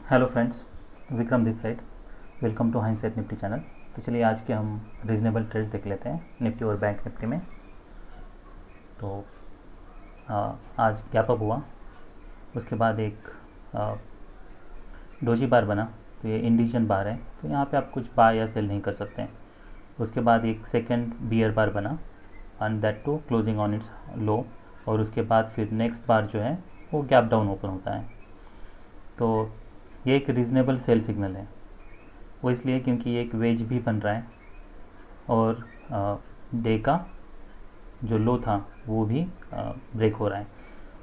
Hello friends, Vikram this side. Welcome to Hindsight Nifty channel. तो चलिए आज के हम रीजनेबल ट्रेड्स देख लेते हैं निफ्टी और बैंक निफ्टी में। तो आज गैप अप हुआ, उसके बाद एक डोजी बार बना। तो ये इंडिजन बार है, तो यहाँ पे आप कुछ बाय या सेल नहीं कर सकते हैं। उसके बाद एक सेकंड बियर बार बना and that too closing on its low. और उसके बाद फिर नेक्स्ट बार जो है वो गैप डाउन ओपन होता है। तो ये एक रीज़नेबल सेल सिग्नल है। वो इसलिए क्योंकि ये एक वेज भी बन रहा है और डे का जो लो था वो भी ब्रेक हो रहा है।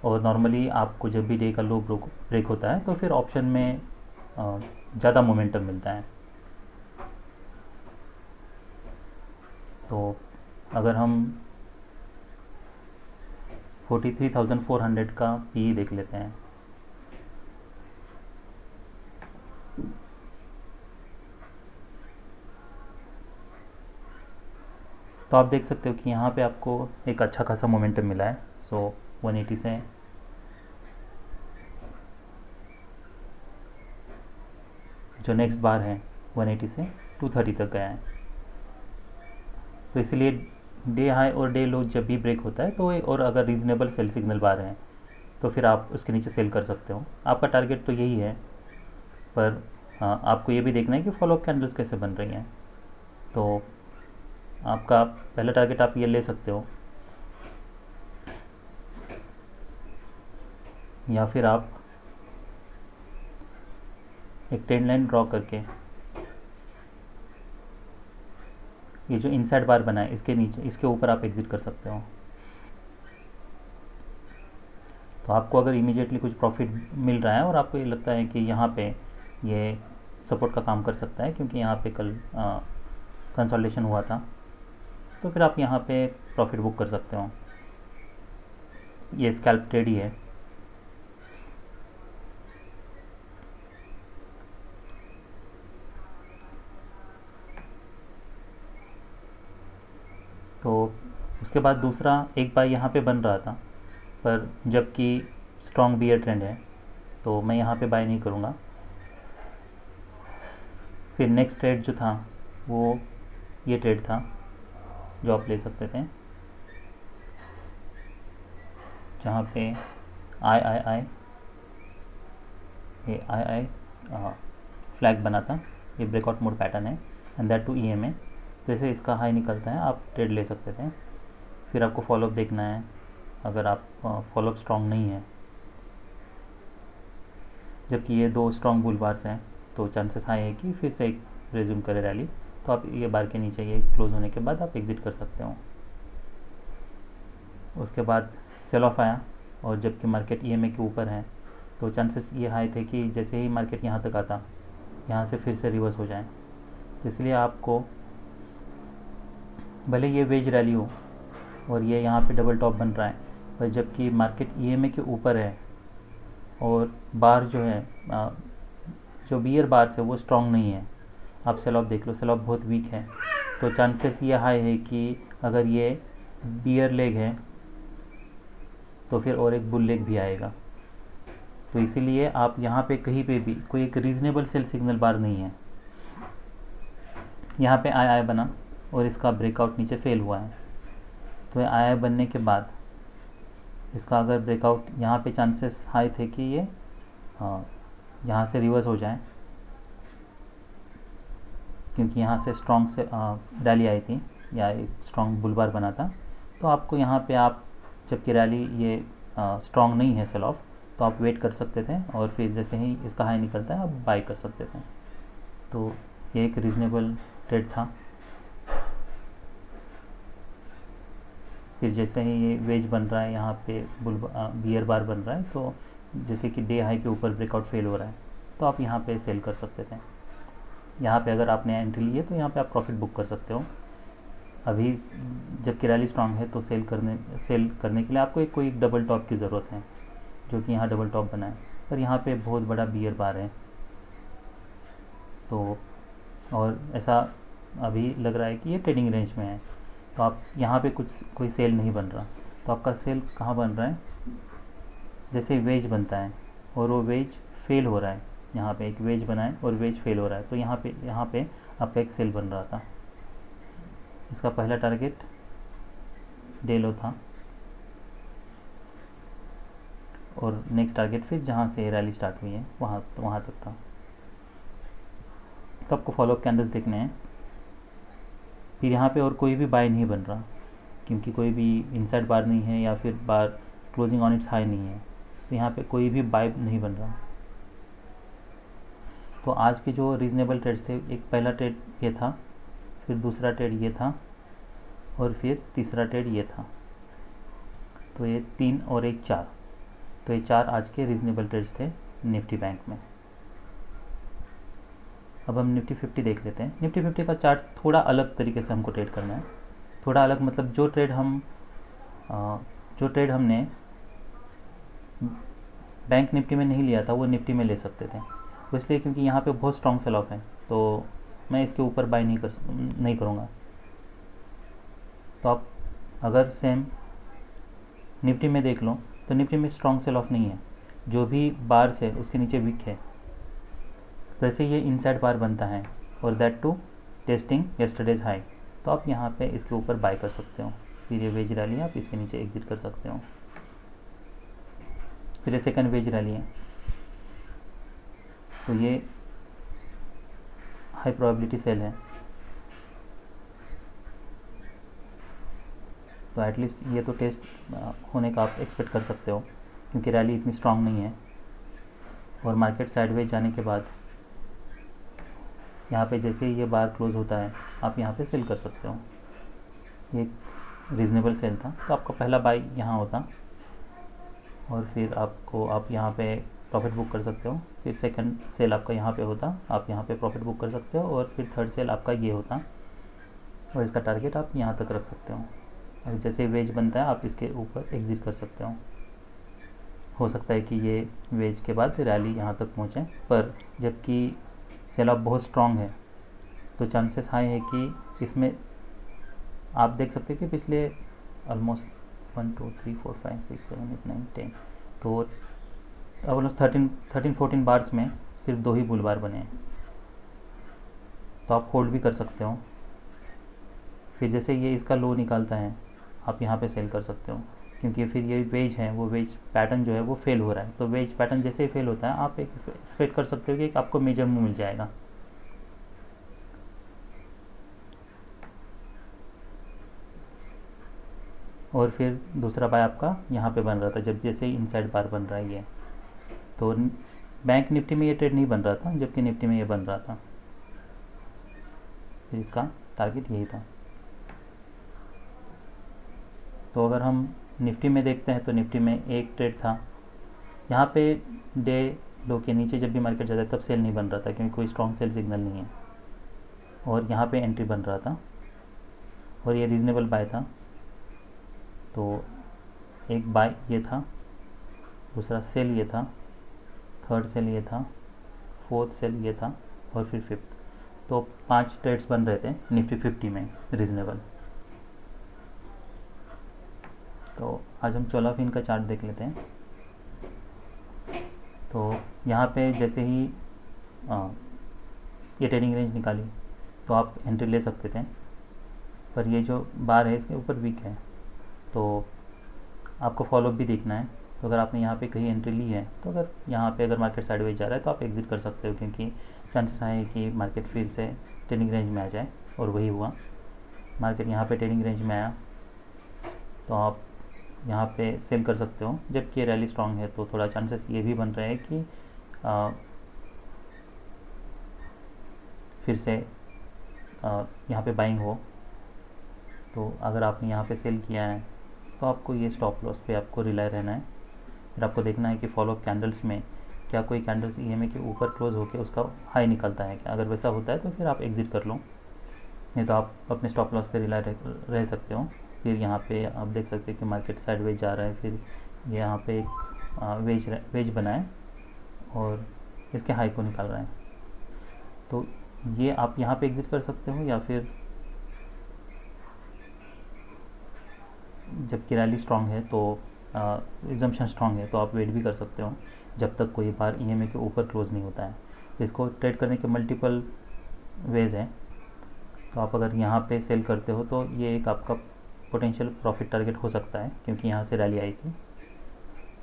और नॉर्मली आपको जब भी डे का लो ब्रेक होता है तो फिर ऑप्शन में ज़्यादा मोमेंटम मिलता है। तो अगर हम 43,400 का पी देख लेते हैं, तो आप देख सकते हो कि यहाँ पे आपको एक अच्छा खासा मोमेंटम मिला है। सो 180 से जो नेक्स्ट बार है 180 से 230 तक गया है। तो इसलिए डे हाई और डे लो जब भी ब्रेक होता है तो और अगर रीज़नेबल सेल सिग्नल बार है तो फिर आप उसके नीचे सेल कर सकते हो। आपका टारगेट तो यही है, पर आपको ये भी देखना है कि फॉलोअप कैंडल्स कैसे बन रही हैं। तो आपका पहला टारगेट आप ये ले सकते हो, या फिर आप एक ट्रेंड लाइन ड्रॉ करके ये जो इनसाइड बार बना है इसके नीचे, इसके ऊपर आप एग्जिट कर सकते हो। तो आपको अगर इमीडिएटली कुछ प्रॉफिट मिल रहा है और आपको ये लगता है कि यहाँ पे ये सपोर्ट का काम कर सकता है क्योंकि यहाँ पे कल कंसोलिडेशन हुआ था, तो फिर आप यहाँ पे प्रॉफिट बुक कर सकते हो। ये स्कैल्प ट्रेड ही है। तो उसके बाद दूसरा एक बार यहाँ पे बन रहा था, पर जबकि स्ट्रॉन्ग बियर ट्रेंड है तो मैं यहाँ पे बाय नहीं करूँगा। फिर नेक्स्ट ट्रेड जो था वो ये ट्रेड था जो आप ले सकते थे, जहाँ पे आई ये आई फ्लैग बना था। ये ब्रेकआउट मोड पैटर्न है एंड दैट टू ईएमए। जैसे इसका हाई निकलता है आप ट्रेड ले सकते थे। फिर आपको फॉलोअप देखना है। अगर आप फॉलोअप स्ट्रॉन्ग नहीं है, जबकि ये दो स्ट्रॉन्ग बुल बार्स हैं, तो चांसेस हाई है कि फिर से एक रिज्यूम करे रैली। तो आप ये बार के नीचे ये क्लोज होने के बाद आप एग्जिट कर सकते हो। उसके बाद सेल ऑफ आया और जबकि मार्केट ईएमए के ऊपर है तो चांसेस ये हाई थे कि जैसे ही मार्केट यहाँ तक आता, यहाँ से फिर से रिवर्स हो जाए। तो इसलिए आपको भले ये वेज रैली हो और ये यहाँ पे डबल टॉप बन रहा है, पर जबकि मार्केट ईएमए के ऊपर है और बार जो है जो बियर बार से वो स्ट्रॉन्ग नहीं है। आप सेल ऑफ देख लो, सेल ऑफ बहुत वीक है। तो चांसेस ये हाई है कि अगर ये बियर लेग है तो फिर और एक बुल लेग भी आएगा। तो इसीलिए आप यहाँ पे कहीं पे भी कोई एक रीज़नेबल सेल सिग्नल बार नहीं है। यहाँ पे आई बना और इसका ब्रेकआउट नीचे फेल हुआ है। तो आई बनने के बाद इसका अगर ब्रेकआउट, यहाँ पे चांसेस हाई थे कि ये यहाँ से रिवर्स हो जाए, क्योंकि यहाँ से स्ट्रॉन्ग से रैली आई थी या एक स्ट्रॉन्ग बुलबार बना था। तो आपको यहाँ पे आप जबकि रैली ये स्ट्रॉन्ग नहीं है सेल ऑफ, तो आप वेट कर सकते थे और फिर जैसे ही इसका हाई निकलता है आप बाय कर सकते थे। तो ये एक रीज़नेबल ट्रेड था। फिर जैसे ही ये वेज बन रहा है, यहाँ पे बियर बार बन रहा है, तो जैसे कि डे हाई के ऊपर ब्रेकआउट फेल हो रहा है तो आप यहाँ पे सेल कर सकते थे। यहाँ पे अगर आपने एंट्री ली है तो यहाँ पे आप प्रॉफिट बुक कर सकते हो। अभी जबकि रैली स्ट्रांग है तो सेल करने के लिए आपको कोई डबल टॉप की ज़रूरत है, जो कि यहाँ डबल टॉप बना है, पर यहाँ पे बहुत बड़ा बियर बार है। तो और ऐसा अभी लग रहा है कि ये ट्रेडिंग रेंज में है, तो आप यहाँ पे कोई सेल नहीं बन रहा। तो आपका सेल कहाँ बन रहा है, जैसे वेज बनता है और वो वेज फेल हो रहा है यहाँ पे एक वेज बना है और वेज फेल हो रहा है, तो यहाँ पे आपका एक सेल बन रहा था। इसका पहला टारगेट डे लो था और नेक्स्ट टारगेट फिर जहाँ से रैली स्टार्ट हुई है वहाँ तक था। तो आपको फॉलोअप कैंडल्स देखने हैं। फिर यहाँ पे और कोई भी बाय नहीं बन रहा, क्योंकि कोई भी इनसाइड बार नहीं है या फिर बार क्लोजिंग ऑन इट्स हाई नहीं है, तो यहाँ पे कोई भी बाय नहीं बन रहा। तो आज के जो रीजनेबल ट्रेड्स थे, एक पहला ट्रेड ये था, फिर दूसरा ट्रेड ये था और फिर तीसरा ट्रेड ये था। तो ये 3 और एक 4, तो ये 4 आज के रीजनेबल ट्रेड्स थे निफ्टी बैंक में। अब हम निफ्टी 50 देख लेते हैं। निफ्टी 50 का चार्ट थोड़ा अलग तरीके से हमको ट्रेड करना है। थोड़ा अलग मतलब जो ट्रेड हमने बैंक निफ्टी में नहीं लिया था वो निफ्टी में ले सकते थे, तो इसलिए क्योंकि यहाँ पे बहुत स्ट्रॉन्ग सेल ऑफ है तो मैं इसके ऊपर बाय नहीं करूँगा। तो आप अगर सेम निफ्टी में देख लो तो निफ्टी में स्ट्रॉन्ग सेल ऑफ नहीं है, जो भी बार्स है उसके नीचे विक है। वैसे ये इनसाइड बार बनता है और that to testing yesterday's high, तो आप यहाँ पे इसके ऊपर बाय कर सकते हो। फिर ये वेज रैली है, आप इसके नीचे एग्जिट कर सकते हो। फिर ये सेकंड वेज रैली है, तो ये हाई प्रोबेबिलिटी सेल है, तो एटलीस्ट ये तो टेस्ट होने का आप एक्सपेक्ट कर सकते हो, क्योंकि रैली इतनी स्ट्रांग नहीं है। और मार्केट साइडवेज जाने के बाद यहाँ पे जैसे ही ये बार क्लोज होता है आप यहाँ पे सेल कर सकते हो। ये रीज़नेबल सेल था, तो आपका पहला बाय यहाँ होता और फिर आप यहाँ पे प्रॉफिट बुक कर सकते हो। फिर सेकंड सेल आपका यहाँ पे होता, आप यहाँ पे प्रॉफिट बुक कर सकते हो। और फिर थर्ड सेल आपका ये होता और इसका टारगेट आप यहाँ तक रख सकते हो। और जैसे वेज बनता है आप इसके ऊपर एग्जिट कर सकते हो सकता है कि ये वेज के बाद रैली यहाँ तक पहुँचे, पर जबकि सेल ऑफ बहुत स्ट्रॉन्ग है तो चांसेस हाई है कि इसमें आप देख सकते हैं कि पिछले ऑलमोस्ट 1 2 3 4 5 6 7 8 9 10 तो ऑलमोस्ट 13-14 बार्स में सिर्फ 2 ही बुल बार बने हैं, तो आप होल्ड भी कर सकते हो। फिर जैसे ये इसका लो निकालता है आप यहाँ पे सेल कर सकते हो, क्योंकि फिर ये वेज है, वो वेज पैटर्न जो है वो फेल हो रहा है। तो वेज पैटर्न जैसे ही फेल होता है आप एक्सपेक्ट कर सकते हो कि आपको मेजर मूव मिल जाएगा। और फिर दूसरा बाय आपका यहाँ पे बन रहा था जब जैसे ही इनसाइड बार बन रहा है ये, तो बैंक निफ्टी में ये ट्रेड नहीं बन रहा था, जबकि निफ्टी में ये बन रहा था। फिर इसका टारगेट यही था। तो अगर हम निफ्टी में देखते हैं तो निफ्टी में एक ट्रेड था, यहाँ पे डे लो के नीचे जब भी मार्केट जाता है तब सेल नहीं बन रहा था, क्योंकि कोई स्ट्रॉन्ग सेल सिग्नल नहीं है। और यहाँ पे एंट्री बन रहा था और ये रीज़नेबल बाय था। तो एक बाय ये था, दूसरा सेल ये था, थर्ड सेल ये था, फोर्थ सेल ये था और फिर फिफ्थ। तो 5 ट्रेड्स बन रहे थे निफ्टी 50 में रीज़नेबल। तो आज हम 12 फिन का चार्ट देख लेते हैं। तो यहाँ पे जैसे ही ये ट्रेडिंग रेंज निकाली तो आप एंट्री ले सकते थे, पर ये जो बार है इसके ऊपर वीक है, तो आपको फॉलोअप भी देखना है। तो अगर आपने यहाँ पे कहीं एंट्री ली है तो अगर यहाँ पे अगर मार्केट साइडवेज जा रहा है तो आप एग्जिट कर सकते हो, क्योंकि चांसेस आए कि मार्केट फिर से ट्रेडिंग रेंज में आ जाए। और वही हुआ, मार्केट यहाँ पे ट्रेडिंग रेंज में आया तो आप यहाँ पे सेल कर सकते हो। जबकि रैली स्ट्रांग है तो थोड़ा चांसेस ये भी बन रहे हैं कि फिर से यहाँ पे बाइंग हो। तो अगर आपने यहाँ पे सेल किया है तो आपको ये स्टॉप लॉस पे आपको रिलाई रहना है। फिर आपको देखना है कि फॉलोअप कैंडल्स में क्या कोई कैंडल्स ईएमए के ऊपर क्लोज होकर उसका हाई निकलता है क्या। अगर वैसा होता है तो फिर आप एग्जिट कर लो, नहीं तो आप अपने स्टॉप लॉस पे रिलाई रह सकते हो। फिर यहाँ पे आप देख सकते हैं कि मार्केट साइडवेज जा रहा है, फिर यहाँ पे एक वेज बना है और इसके हाई को निकाल रहा है। तो ये आप यहाँ पे एग्जिट कर सकते हो, या फिर जबकि रैली स्ट्रांग है तो रिजम्पशन स्ट्रांग है तो आप वेट भी कर सकते हो। जब तक कोई बार EMA के ऊपर क्लोज नहीं होता है। तो इसको ट्रेड करने के मल्टीपल वेज हैं। तो आप अगर यहाँ पे सेल करते हो तो ये एक आपका पोटेंशियल प्रॉफिट टारगेट हो सकता है, क्योंकि यहाँ से रैली आई थी।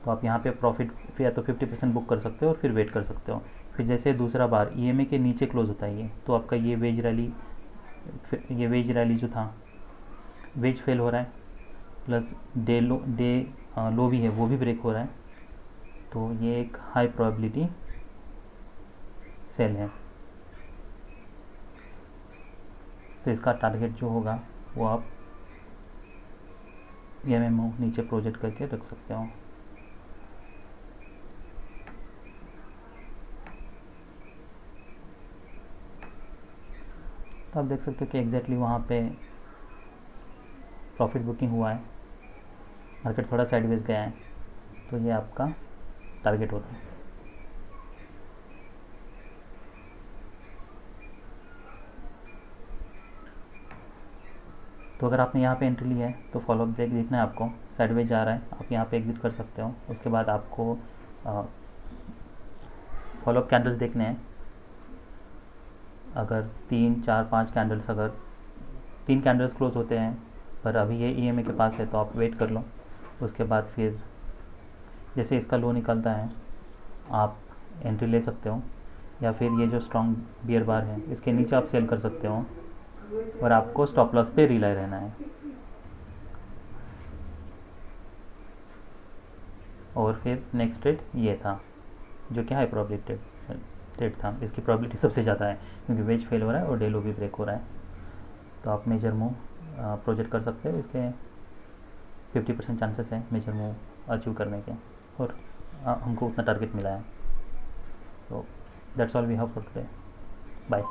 तो आप यहाँ पे प्रॉफिट फिर या तो 50% बुक कर सकते हो और फिर वेट कर सकते हो। फिर जैसे दूसरा बार EMA के नीचे क्लोज होता है ये, तो आपका ये वेज रैली जो था, वेज फेल हो रहा है, प्लस डे लो भी है वो भी ब्रेक हो रहा है, तो ये एक हाई प्रोबेबिलिटी सेल है। तो इसका टारगेट जो होगा वो आप MMO नीचे प्रोजेक्ट करके रख सकते हो। तो आप देख सकते हो कि एग्जैक्टली वहाँ पे प्रॉफिट बुकिंग हुआ है, मार्केट थोड़ा साइडवेज गया है, तो ये आपका टारगेट होता है। तो अगर आपने यहाँ पे एंट्री ली है तो फॉलोअप देखना है आपको, साइडवेज जा रहा है, आप यहाँ पे एग्जिट कर सकते हो। उसके बाद आपको फॉलोअप कैंडल्स देखने हैं। अगर 3 4 5 कैंडल्स, अगर 3 कैंडल्स क्लोज होते हैं पर अभी ये EMA के पास है, तो आप वेट कर लो। उसके बाद फिर जैसे इसका लो निकलता है आप एंट्री ले सकते हो, या फिर ये जो स्ट्रॉन्ग बियर बार है इसके नीचे आप सेल कर सकते हो, और आपको स्टॉप लॉस पे रिलाई रहना है। और फिर नेक्स्ट ट्रेड ये था जो कि हाई प्रोबेबिलिटी ट्रेड था, इसकी प्रोबेबिलिटी सबसे ज़्यादा है क्योंकि वेज फेल हो रहा है और डे लो भी ब्रेक हो रहा है। तो आप मेजर मूव प्रोजेक्ट कर सकते हो, इसके 50% चांसेस है मेजर मूव अचीव करने के, और हमको उतना टारगेट मिला है। तो that's all we have for today. Bye.